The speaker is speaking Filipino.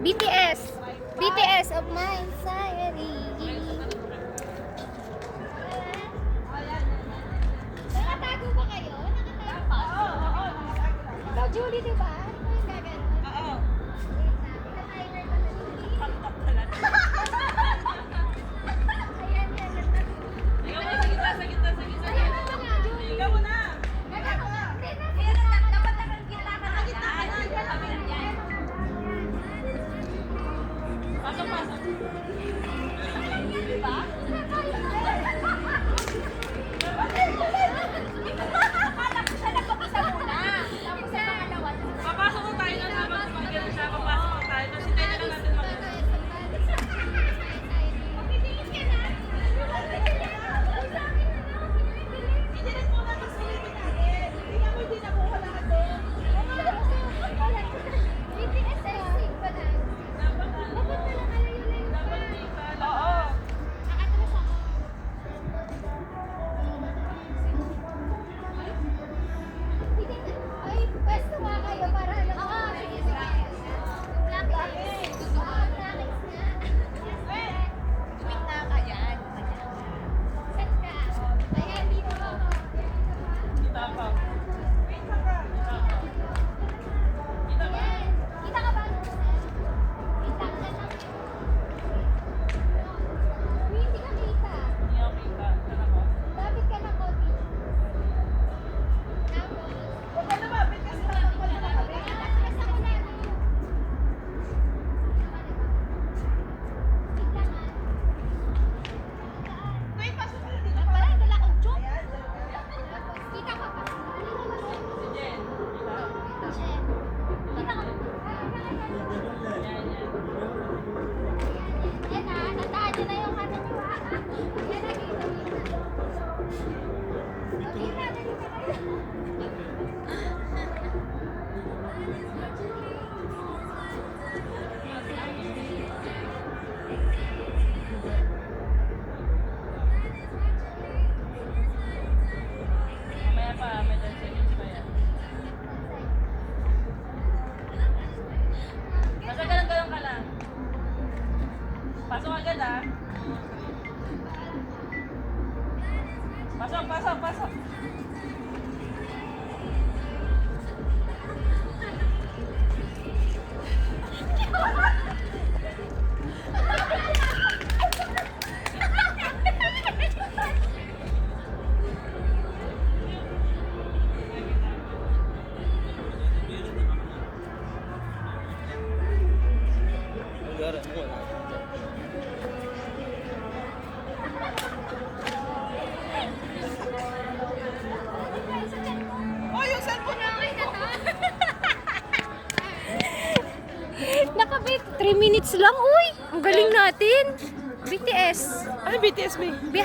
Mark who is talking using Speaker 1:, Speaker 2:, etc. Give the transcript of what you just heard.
Speaker 1: BTS. BTS of my anxiety. Nakatago ba kayo? Nakatago pa? Oo. Ikaw, Julie, di ba? Ano yung gagano? Oo. Naka-timer ka na, Julie. Paktak ka lang. Ayan, yan.
Speaker 2: Ikaw mo, sa gitna.
Speaker 1: Ayan, ano nga, Julie?
Speaker 2: Ikaw mo na.
Speaker 1: Gagano ka.
Speaker 2: Dapat nakagitna ka na yan. Pasok.
Speaker 1: Diba?
Speaker 2: Akala ko siya nagpapisa muna. Tapos sa pangalawa. Papasok ko tayo na habang gumagano siya. Papasok ko tayo. Tapos hintayin na lang natin mag-ano.
Speaker 1: Magtitingin ka na.
Speaker 2: Idilit muna tapos ulitin natin. Tingnan mo, hindi nakuha lahat doon.
Speaker 1: BTS sexy pa na.
Speaker 2: Dapat
Speaker 1: Dapat pala kalayo-layo pa.
Speaker 2: Dapat tingnan. Oo.
Speaker 1: Nakatras ako. Ay, pwesto nga kayo para alam mo. Oo, sige. Practice. Oo, practice nga.
Speaker 2: Wait na ka yan.
Speaker 1: Set ka. Ayan, dito ako.
Speaker 2: Kita pa. Wait na ka. Kita pa.
Speaker 1: Ayan. Kita ka ba? Kita ka na. Uy, hindi ka kita.
Speaker 2: Hindi ako kita. Saan ako?
Speaker 1: Lapit ka na, Kobe. Tapos,
Speaker 2: Huwag ka lumapit kasi tatakpan na kami.
Speaker 1: atras ako na. Kita nga.
Speaker 2: Wait, pasok ka na dito.
Speaker 1: Wala, dala kong joke.
Speaker 2: Ayan.
Speaker 1: Tapos, kita ka pa.
Speaker 2: Si Jen. Kita.
Speaker 1: Kita ka.
Speaker 2: Yan.
Speaker 1: Yan na, tandaan nyo na yung ano nyo ha. Yan na, dito. Okay na, dali na kayo.
Speaker 2: Mamaya pa, may 10 seconds pa yan. Basta ganun ka lang. Pasok agad ah. Pasok. Oh, yung cellphone na.
Speaker 1: Okay na to. Nakabit 3 minutes lang, uy! Ang galing natin! BTS!
Speaker 2: Ano BTS, May?